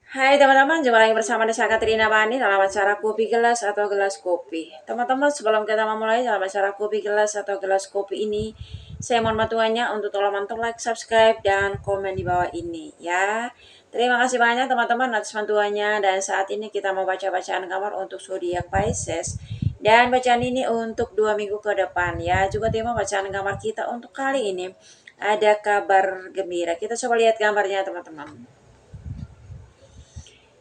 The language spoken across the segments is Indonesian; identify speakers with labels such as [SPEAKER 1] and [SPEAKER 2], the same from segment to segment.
[SPEAKER 1] Hai teman-teman, jumpa lagi bersama Desa Katrina Bani dalam acara Kopi Gelas atau Gelas Kopi. Teman-teman, sebelum kita memulai dalam acara Kopi Gelas atau Gelas Kopi ini, saya mohon bantuannya untuk tolong bantu like, subscribe, dan komen di bawah ini ya. Terima kasih banyak teman-teman atas bantuannya, dan saat ini kita mau baca bacaan kamar untuk zodiak Pisces. Dan bacaan ini untuk 2 minggu ke depan ya. Juga tema bacaan kamar kita untuk kali ini ada kabar gembira. Kita coba lihat gambarnya teman-teman.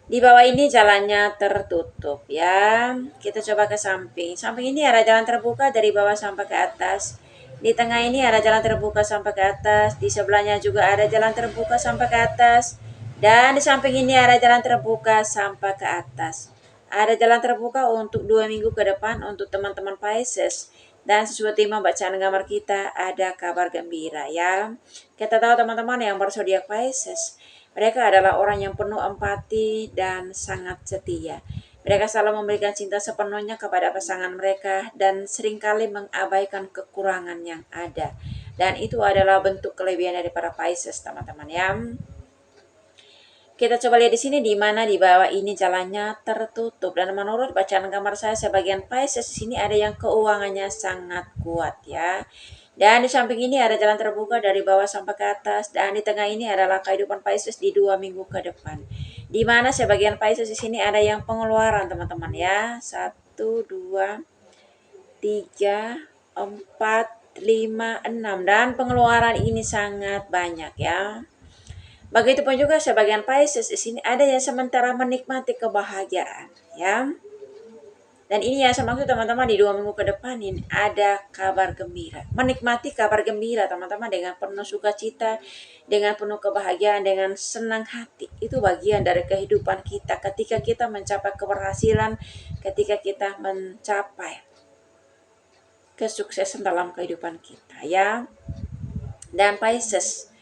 [SPEAKER 1] Di bawah ini jalannya tertutup ya. Kita coba ke samping. Samping ini ada jalan terbuka dari bawah sampai ke atas. Di tengah ini ada jalan terbuka sampai ke atas. Di sebelahnya juga ada jalan terbuka sampai ke atas. Dan di samping ini ada jalan terbuka sampai ke atas. Ada jalan terbuka untuk 2 minggu ke depan untuk teman-teman Pisces. Dan sesuai tema bacaan gambar kita ada kabar gembira ya. Kita tahu teman-teman yang berzodiak Pisces, mereka adalah orang yang penuh empati dan sangat setia. Mereka selalu memberikan cinta sepenuhnya kepada pasangan mereka dan seringkali mengabaikan kekurangan yang ada. Dan itu adalah bentuk kelebihan dari para Pisces, teman-teman ya. Kita coba lihat di sini di mana di bawah ini jalannya tertutup, dan menurut bacaan kamar saya sebagian Pisces di sini ada yang keuangannya sangat kuat ya. Dan di samping ini ada jalan terbuka dari bawah sampai ke atas, dan di tengah ini adalah kehidupan Pisces di 2 minggu ke depan. Di mana sebagian Pisces di sini ada yang pengeluaran teman-teman ya. 1, 2, 3, 4, 5, 6, dan pengeluaran ini sangat banyak ya. Begitupun juga sebagian Pisces di sini ada yang sementara menikmati kebahagiaan ya. Dan ini yang saya maksud teman-teman, di 2 minggu ke depan ini ada kabar gembira. Menikmati kabar gembira teman-teman dengan penuh sukacita, dengan penuh kebahagiaan, dengan senang hati. Itu bagian dari kehidupan kita ketika kita mencapai keberhasilan, ketika kita mencapai kesuksesan dalam kehidupan kita ya. Dan Pisces,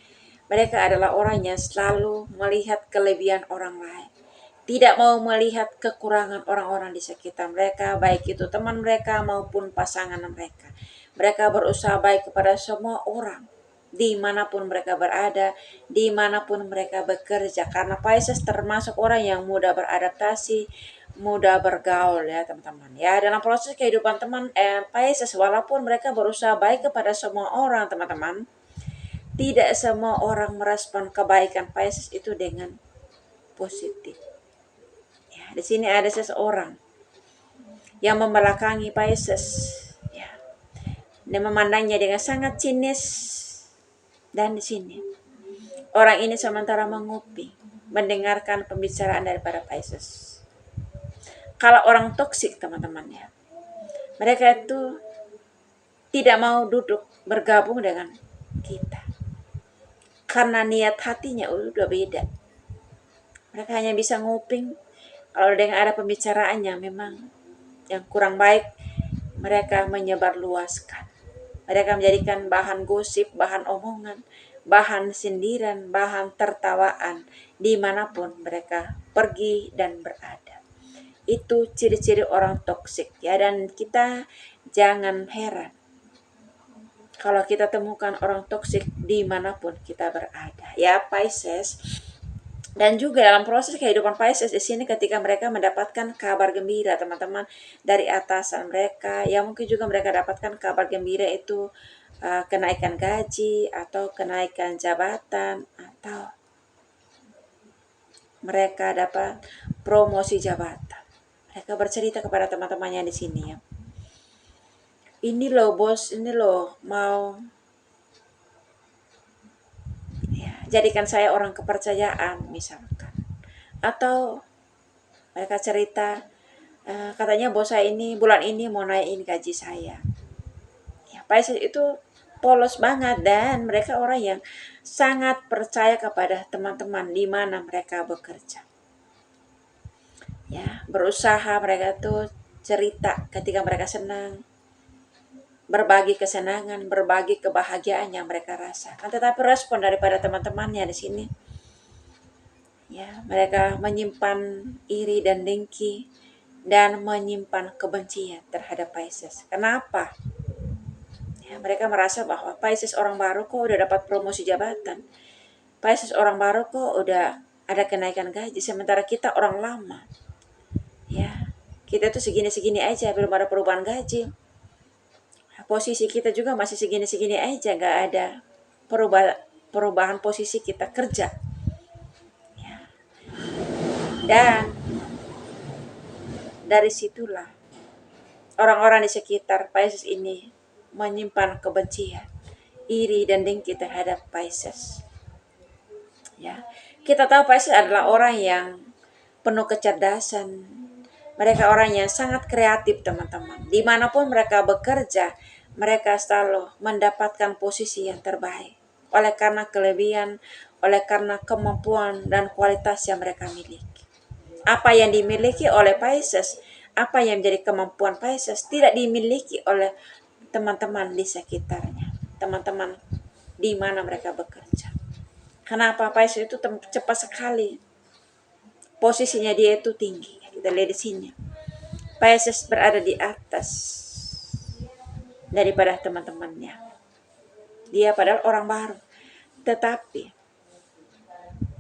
[SPEAKER 1] mereka adalah orang yang selalu melihat kelebihan orang lain. Tidak mau melihat kekurangan orang-orang di sekitar mereka, baik itu teman mereka maupun pasangan mereka. Mereka berusaha baik kepada semua orang, dimanapun mereka berada, dimanapun mereka bekerja. Karena Pisces termasuk orang yang mudah beradaptasi, mudah bergaul ya teman-teman. Ya, dalam proses kehidupan Pisces, walaupun mereka berusaha baik kepada semua orang teman-teman, tidak semua orang merespon kebaikan Pisces itu dengan positif. Ya, di sini ada seseorang yang membelakangi Pisces, ya, dan memandangnya dengan sangat sinis. Dan di sini orang ini sementara mengopi, mendengarkan pembicaraan daripada Pisces. Kalau orang toksik teman-teman ya, mereka itu tidak mau duduk bergabung dengan kita karena niat hatinya udah beda. Mereka hanya bisa nguping. Kalau dengan ada pembicaraannya memang yang kurang baik, mereka menyebarluaskan. Mereka menjadikan bahan gosip, bahan omongan, bahan sindiran, bahan tertawaan dimanapun mereka pergi dan berada. Itu ciri-ciri orang toksik ya, dan kita jangan heran kalau kita temukan orang toksik dimanapun kita berada ya Pisces. Dan juga dalam proses kehidupan Pisces di sini ketika mereka mendapatkan kabar gembira teman-teman dari atasan mereka, ya mungkin juga mereka dapatkan kabar gembira itu kenaikan gaji atau kenaikan jabatan, atau mereka dapat promosi jabatan. Mereka bercerita kepada teman-temannya di sini ya. Ini loh bos, ini loh mau ya, jadikan saya orang kepercayaan misalkan. Atau mereka cerita, katanya bos saya ini bulan ini mau naikin gaji saya. Ya, Pisces itu polos banget, dan mereka orang yang sangat percaya kepada teman-teman di mana mereka bekerja. Ya, berusaha mereka tuh cerita ketika mereka senang, berbagi kesenangan, berbagi kebahagiaan yang mereka rasakan. Tetapi respon daripada teman-temannya di sini, ya, mereka menyimpan iri dan dengki dan menyimpan kebencian terhadap Pisces. Kenapa? Ya, mereka merasa bahwa Pisces orang baru kok udah dapat promosi jabatan. Pisces orang baru kok udah ada kenaikan gaji, sementara kita orang lama, ya kita tuh segini-segini aja, belum ada perubahan gaji. Posisi kita juga masih segini-segini aja, gak ada perubahan posisi kita kerja. Dan dari situlah orang-orang di sekitar Pisces ini menyimpan kebencian, iri dan dengki terhadap Pisces. Ya, kita tahu Pisces adalah orang yang penuh kecerdasan. Mereka orang yang sangat kreatif, teman-teman. Dimanapun mereka bekerja, mereka selalu mendapatkan posisi yang terbaik. Oleh karena kelebihan, oleh karena kemampuan dan kualitas yang mereka miliki. Apa yang dimiliki oleh Pisces, apa yang menjadi kemampuan Pisces, tidak dimiliki oleh teman-teman di sekitarnya. Teman-teman di mana mereka bekerja. Kenapa? Pisces itu cepat sekali. Posisinya dia itu tinggi. Kita lihat di sini. Pisces berada di atas daripada teman-temannya. Dia padahal orang baru. Tetapi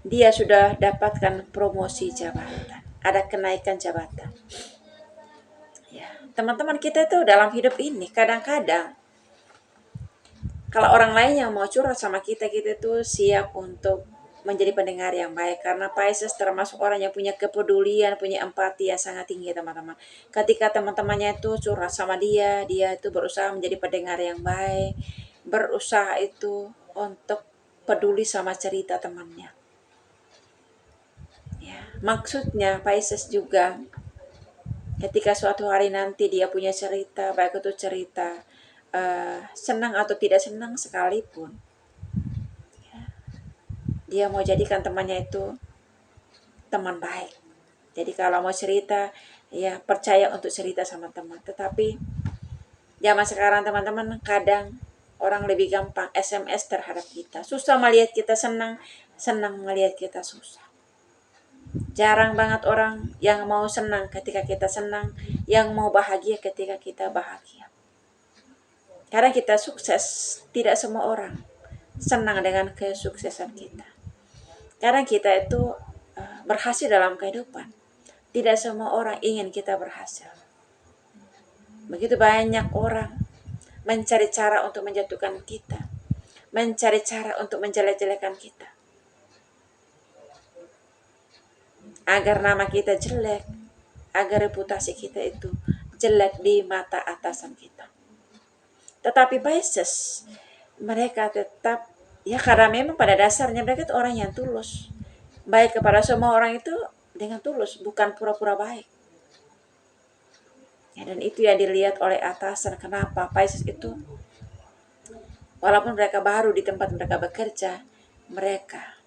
[SPEAKER 1] dia sudah dapatkan promosi jabatan. Ada kenaikan jabatan. Ya, teman-teman kita itu dalam hidup ini kadang-kadang kalau orang lain yang mau curhat sama kita, kita itu siap untuk menjadi pendengar yang baik. Karena Pisces termasuk orang yang punya kepedulian, punya empati yang sangat tinggi, teman-teman. Ketika teman-temannya itu curhat sama dia, dia itu berusaha menjadi pendengar yang baik. Berusaha itu untuk peduli sama cerita temannya. Ya, maksudnya Pisces juga ketika suatu hari nanti dia punya cerita, baik itu cerita senang atau tidak senang sekalipun, dia mau jadikan temannya itu teman baik. Jadi kalau mau cerita, ya percaya untuk cerita sama teman. Tetapi zaman sekarang teman-teman, kadang orang lebih gampang SMS terhadap kita. Susah melihat kita senang, senang melihat kita susah. Jarang banget orang yang mau senang ketika kita senang, yang mau bahagia ketika kita bahagia. Karena kita sukses, tidak semua orang senang dengan kesuksesan kita. Karena kita itu berhasil dalam kehidupan. Tidak semua orang ingin kita berhasil. Begitu banyak orang mencari cara untuk menjatuhkan kita, mencari cara untuk menjelek-jelekan kita, agar nama kita jelek, agar reputasi kita itu jelek di mata atasan kita. Tetapi Pisces, mereka tetap, ya karena memang pada dasarnya mereka itu orang yang tulus. Baik kepada semua orang itu dengan tulus, bukan pura-pura baik. Ya, dan itu yang dilihat oleh atasan. Kenapa Pisces itu, walaupun mereka baru di tempat mereka bekerja, mereka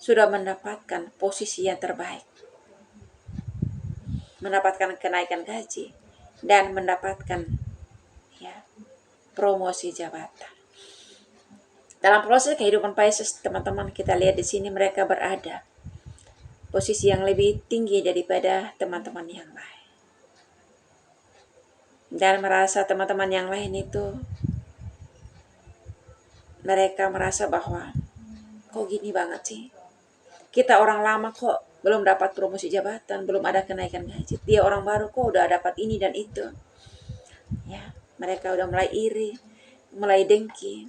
[SPEAKER 1] sudah mendapatkan posisi yang terbaik, mendapatkan kenaikan gaji, dan mendapatkan ya promosi jabatan. Dalam proses kehidupan Pisces, teman-teman, kita lihat di sini mereka berada posisi yang lebih tinggi daripada teman-teman yang lain. Dan merasa teman-teman yang lain itu, mereka merasa bahwa kok gini banget sih, kita orang lama kok belum dapat promosi jabatan, belum ada kenaikan gaji. Dia orang baru kok udah dapat ini dan itu. Ya, mereka udah mulai iri, mulai dengki,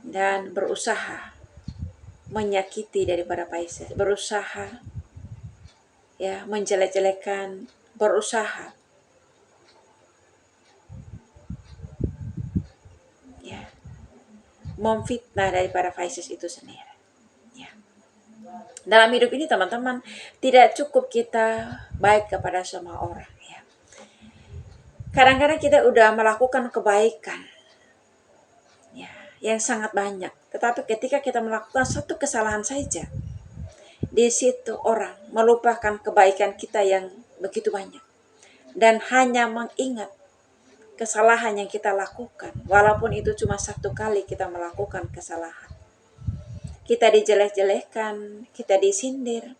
[SPEAKER 1] dan berusaha menyakiti daripada Pisces, berusaha ya menjelek-jelekan, berusaha ya memfitnah daripada Pisces itu sendiri. Ya. Dalam hidup ini teman-teman, tidak cukup kita baik kepada semua orang ya. Kadang-kadang kita udah melakukan kebaikan ya, yang sangat banyak. Tetapi ketika kita melakukan satu kesalahan saja, di situ orang melupakan kebaikan kita yang begitu banyak. Dan hanya mengingat kesalahan yang kita lakukan. Walaupun itu cuma satu kali kita melakukan kesalahan. Kita dijelek-jelekkan, kita disindir,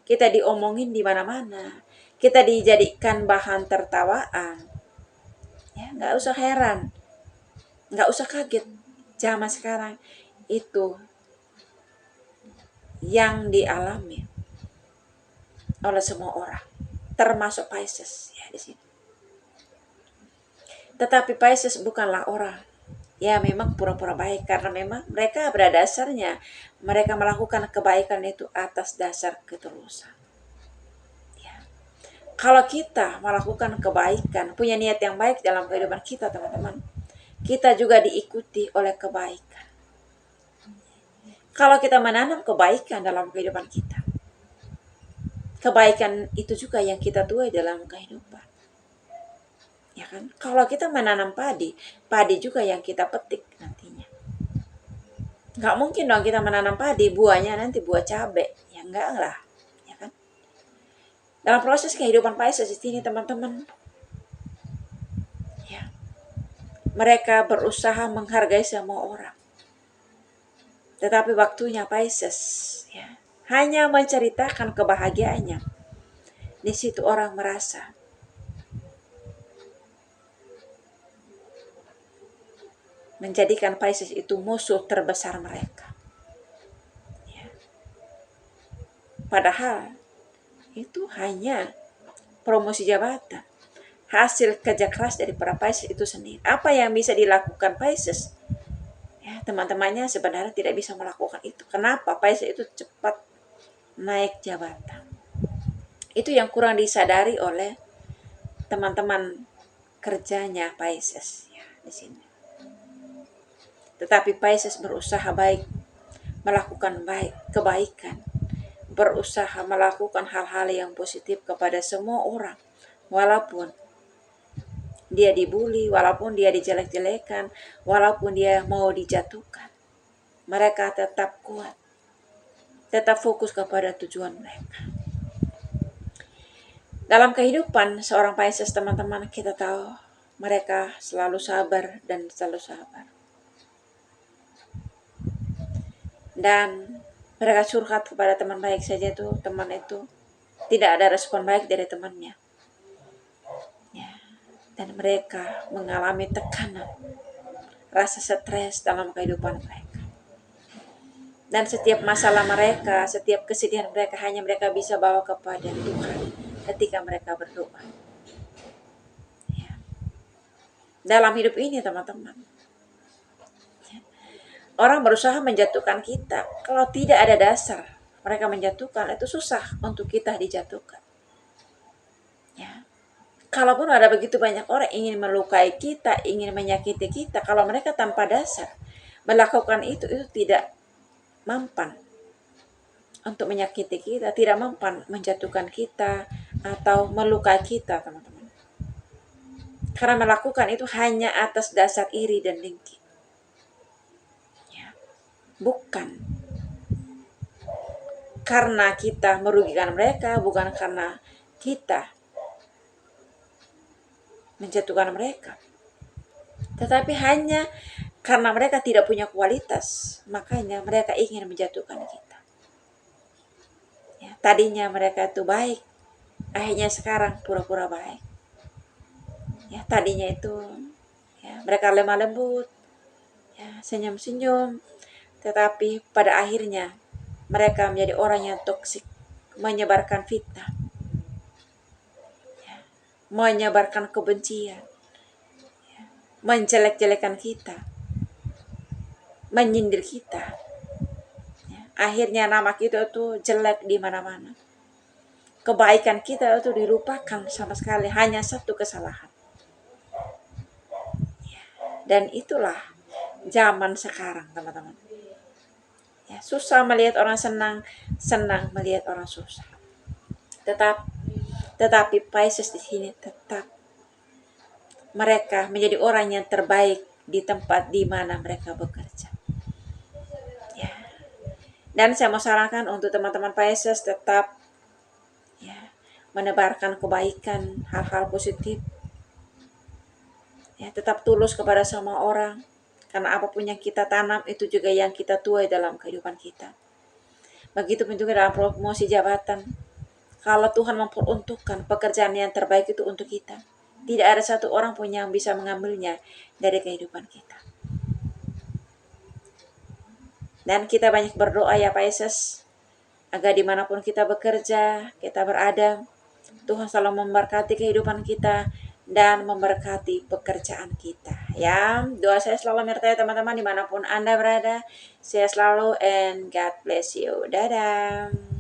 [SPEAKER 1] kita diomongin di mana-mana, kita dijadikan bahan tertawaan. Ya, nggak usah heran, nggak usah kaget. Zaman sekarang itu yang dialami oleh semua orang, termasuk Pisces ya di sini. Tetapi Pisces bukanlah orang ya memang pura-pura baik, karena memang mereka pada dasarnya mereka melakukan kebaikan itu atas dasar ketulusan. Ya. Kalau kita melakukan kebaikan, punya niat yang baik dalam kehidupan kita, teman-teman, kita juga diikuti oleh kebaikan. Kalau kita menanam kebaikan dalam kehidupan kita, kebaikan itu juga yang kita tuai dalam kehidupan. Ya kan? Kalau kita menanam padi, padi juga yang kita petik nantinya. Nggak mungkin dong kita menanam padi, buahnya nanti buah cabai. Ya enggak lah. Ya kan? Dalam proses kehidupan Pisces ini, teman-teman, ya, mereka berusaha menghargai semua orang. Tetapi waktunya Pisces ya, hanya menceritakan kebahagiaannya. Di situ orang merasa menjadikan Pisces itu musuh terbesar mereka. Ya. Padahal itu hanya promosi jabatan, hasil kerja keras dari para Pisces itu sendiri. Apa yang bisa dilakukan Pisces? Ya, teman-temannya sebenarnya tidak bisa melakukan itu. Kenapa? Pisces itu cepat naik jabatan. Itu yang kurang disadari oleh teman-teman kerjanya Pisces ya di sini. Tetapi Pisces berusaha baik, melakukan kebaikan, berusaha melakukan hal-hal yang positif kepada semua orang, walaupun dia dibully, walaupun dia dijelek-jelekan, walaupun dia mau dijatuhkan. Mereka tetap kuat, tetap fokus kepada tujuan mereka. Dalam kehidupan seorang Pisces, teman-teman, kita tahu mereka selalu sabar dan selalu sabar. Dan mereka curhat kepada teman baik saja tuh, teman itu tidak ada respon baik dari temannya. Ya. Dan mereka mengalami tekanan, rasa stres dalam kehidupan mereka. Dan setiap masalah mereka, setiap kesedihan mereka hanya mereka bisa bawa kepada Tuhan ketika mereka berdoa. Ya. Dalam hidup ini, teman-teman, orang berusaha menjatuhkan kita. Kalau tidak ada dasar, mereka menjatuhkan, itu susah untuk kita dijatuhkan. Ya. Kalaupun ada begitu banyak orang ingin melukai kita, ingin menyakiti kita, kalau mereka tanpa dasar melakukan itu tidak mempan untuk menyakiti kita, tidak mempan menjatuhkan kita atau melukai kita, teman-teman. Karena melakukan itu hanya atas dasar iri dan dengki. Bukan karena kita merugikan mereka, bukan karena kita menjatuhkan mereka, tetapi hanya karena mereka tidak punya kualitas, makanya mereka ingin menjatuhkan kita. Ya, tadinya mereka itu baik, akhirnya sekarang pura-pura baik. Ya, tadinya itu ya, mereka lemah lembut, ya, senyum-senyum, tetapi pada akhirnya mereka menjadi orang yang toksik, menyebarkan fitnah, ya, menyebarkan kebencian, ya, menjelek-jelekan kita, menyindir kita. Ya, akhirnya nama kita itu jelek di mana-mana. Kebaikan kita itu dilupakan sama sekali, hanya satu kesalahan. Ya, dan itulah zaman sekarang, teman-teman. Ya, susah melihat orang senang, senang melihat orang susah. Tetapi Pisces di sini tetap mereka menjadi orang yang terbaik di tempat di mana mereka bekerja. Ya. Dan saya mau sarankan untuk teman-teman Pisces tetap ya, menebarkan kebaikan, hal-hal positif. Ya, tetap tulus kepada semua orang. Karena apapun yang kita tanam itu juga yang kita tuai dalam kehidupan kita. Begitu juga dalam promosi jabatan. Kalau Tuhan memperuntukkan pekerjaan yang terbaik itu untuk kita, tidak ada satu orang pun yang bisa mengambilnya dari kehidupan kita. Dan kita banyak berdoa ya Pisces, agar dimanapun kita bekerja, kita berada, Tuhan selalu memberkati kehidupan kita dan memberkati pekerjaan kita. Ya, doa saya selalu menyertai teman-teman dimanapun Anda berada. Saya selalu and God bless you. Dadah.